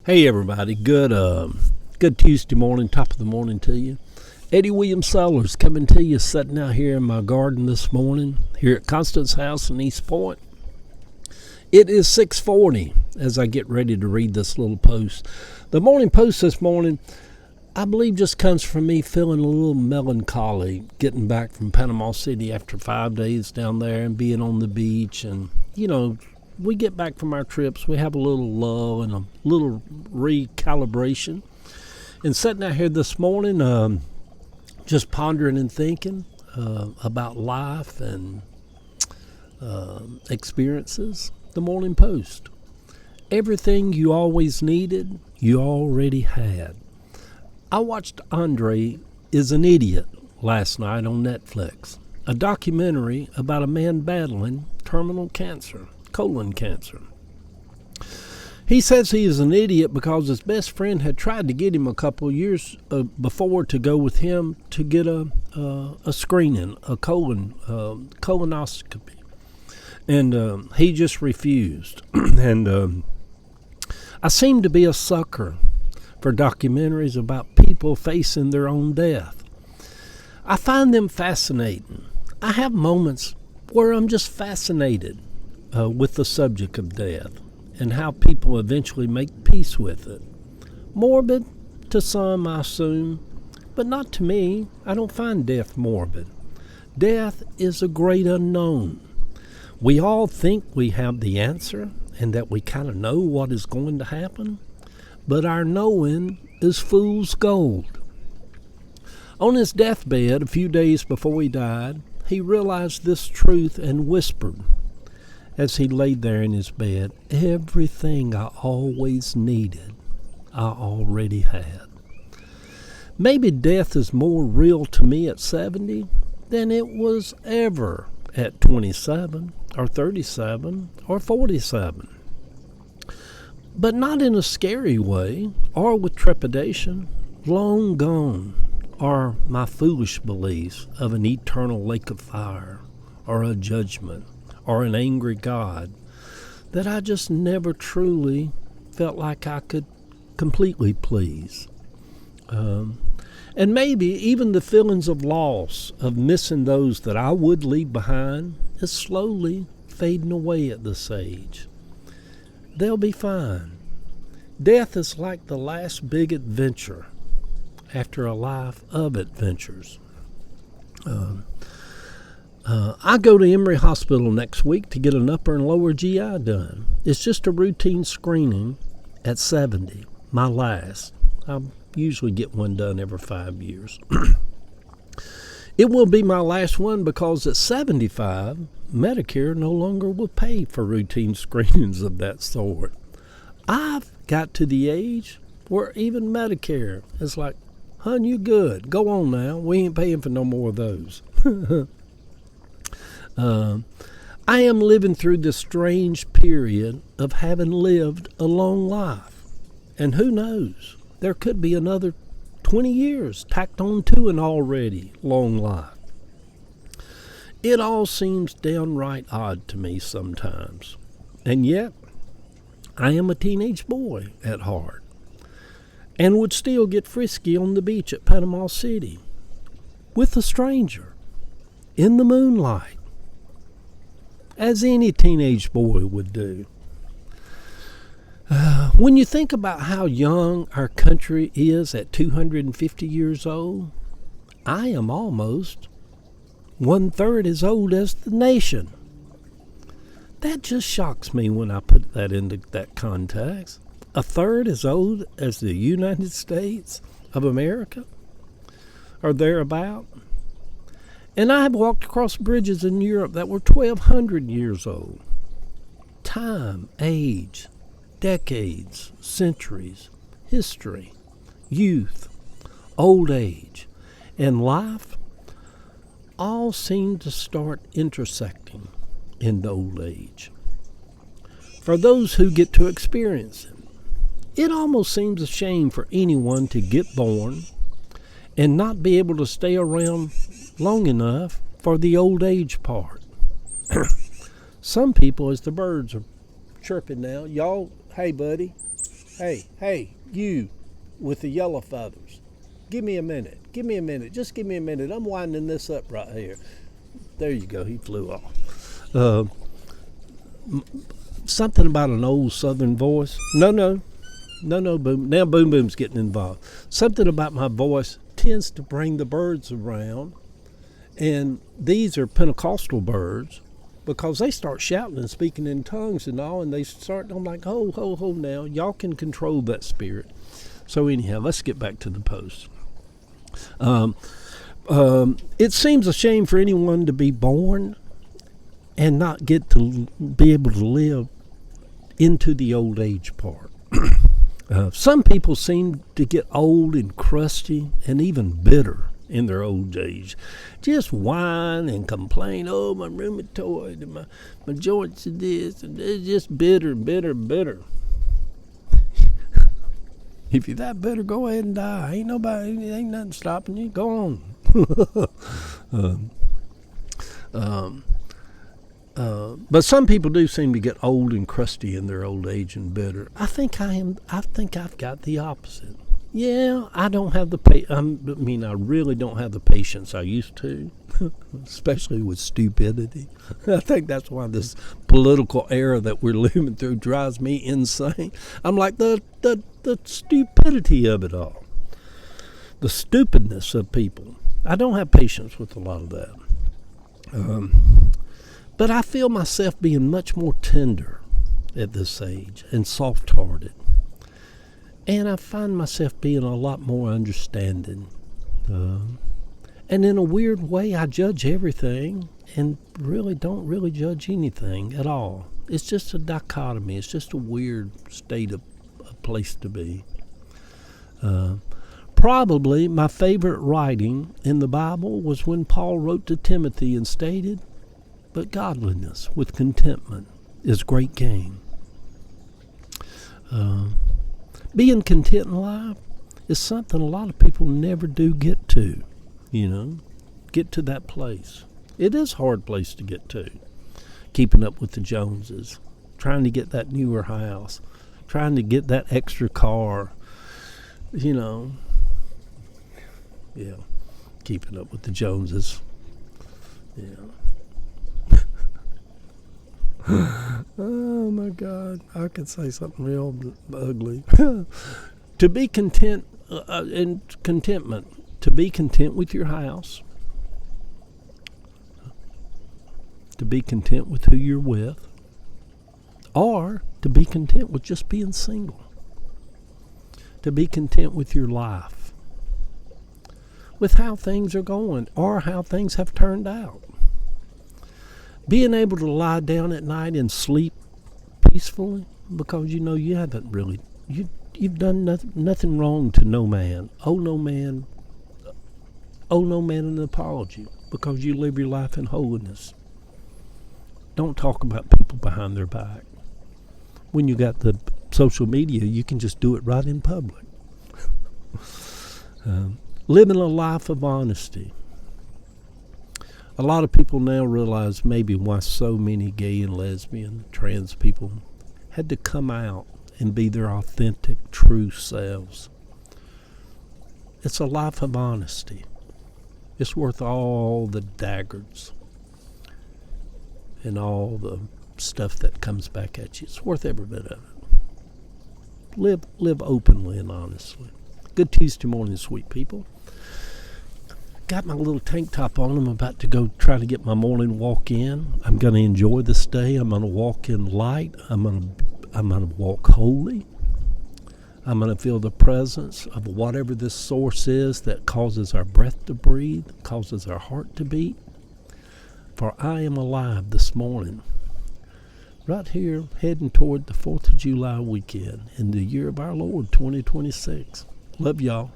Hey everybody, good Tuesday morning, top of the morning to you. Eddie Williams Sellers coming to you, sitting out here in my garden this morning, here at Constance's house in East Point. It is 6:40 as I get ready to read this little post. The morning post this morning, I believe, just comes from me feeling a little melancholy, getting back from Panama City after 5 days down there and being on the beach. And, we get back from our trips, we have a little lull and a little recalibration. And sitting out here this morning, just pondering and thinking about life and experiences. The morning post. Everything you always needed, you already had. I watched Andre is an Idiot last night on Netflix, a documentary about a man battling terminal cancer, colon cancer. He says he is an idiot because his best friend had tried to get him a couple of years before to go with him to get a screening, a colonoscopy. And he just refused. And I seem to be a sucker for documentaries about people facing their own death. I find them fascinating. I have moments where I'm just fascinated with the subject of death and how people eventually make peace with it. Morbid to some, I assume, but not to me. I don't find death morbid. Death is a great unknown. We all think we have the answer and that we kind of know what is going to happen, but our knowing is fool's gold. On his deathbed, a few days before he died, he realized this truth and whispered, as he laid there in his bed, everything I always needed, I already had. Maybe death is more real to me at 70 than it was ever at 27 or 37 or 47. But not in a scary way or with trepidation. Long gone are my foolish beliefs of an eternal lake of fire or a judgment or an angry God that I just never truly felt like I could completely please. And maybe even the feelings of loss, of missing those that I would leave behind, is slowly fading away at this age. They'll be fine. Death is like the last big adventure after a life of adventures. I go to Emory Hospital next week to get an upper and lower GI done. It's just a routine screening at 70, my last. I usually get one done every 5 years. It will be my last one because at 75, Medicare no longer will pay for routine screenings of that sort. I've got to the age where even Medicare is like, "Hun, you good. Go on now. We ain't paying for no more of those." I am living through this strange period of having lived a long life. And who knows, there could be another 20 years tacked on to an already long life. It all seems downright odd to me sometimes. And yet, I am a teenage boy at heart and would still get frisky on the beach at Panama City with a stranger in the moonlight, as any teenage boy would do. When you think about how young our country is at 250 years old, I am almost 1/3 as old as the nation. That just shocks me when I put that into that context. 1/3 as old as the United States of America, or thereabout. And I have walked across bridges in Europe that were 1,200 years old. Time, age, decades, centuries, history, youth, old age, and life all seem to start intersecting in old age. For those who get to experience it, it almost seems a shame for anyone to get born and not be able to stay around long enough for the old age part. Some people, as the birds are chirping now, y'all, hey buddy, Hey, you with the yellow feathers. Give me a minute. Just give me a minute. I'm winding this up right here. There you go. He flew off. Something about an old Southern voice. No, Boom. Now Boom Boom's getting involved. Something about my voice tends to bring the birds around. And these are Pentecostal birds because they start shouting and speaking in tongues and all. And they start, I'm like, ho, now. Y'all can control that spirit. So anyhow, let's get back to the post. It seems a shame for anyone to be born and not get to be able to live into the old age part. Some people seem to get old and crusty and even bitter in their old age. Just whine and complain, oh, my rheumatoid and my joints are this, and they're just bitter. If you're that bitter, go ahead and die. Ain't nothing stopping you. Go on. But some people do seem to get old and crusty in their old age and bitter. I think I've got the opposite. Yeah, I don't have I really don't have the patience I used to, especially with stupidity. I think that's why this political era that we're living through drives me insane. I'm like the stupidity of it all, the stupidness of people. I don't have patience with a lot of that. But I feel myself being much more tender at this age and soft-hearted. And I find myself being a lot more understanding. And in a weird way, I judge everything and really don't really judge anything at all. It's just a dichotomy. It's just a weird state of a place to be. Probably my favorite writing in the Bible was when Paul wrote to Timothy and stated, "But godliness with contentment is great gain." Being content in life is something a lot of people never do get to, get to that place. It is a hard place to get to. Keeping up with the Joneses, trying to get that newer house, trying to get that extra car, Yeah, keeping up with the Joneses. Yeah. Oh my God, I could say something real ugly. To be content in contentment, to be content with your house, to be content with who you're with, or to be content with just being single, to be content with your life, with how things are going or how things have turned out. Being able to lie down at night and sleep peacefully because you haven't really, you've done nothing wrong to no man. Owe no man an apology because you live your life in holiness. Don't talk about people behind their back. When you got the social media, you can just do it right in public. Living a life of honesty. A lot of people now realize maybe why so many gay and lesbian, trans people had to come out and be their authentic, true selves. It's a life of honesty. It's worth all the daggers and all the stuff that comes back at you. It's worth every bit of it. Live openly and honestly. Good Tuesday morning, sweet people. Got my little tank top on. I'm about to go try to get my morning walk in. I'm going to enjoy this day. I'm going to walk in light. I'm going to walk holy. I'm going to feel the presence of whatever this source is that causes our breath to breathe, causes our heart to beat. For I am alive this morning, right here heading toward the 4th of July weekend in the year of our Lord 2026. Love y'all.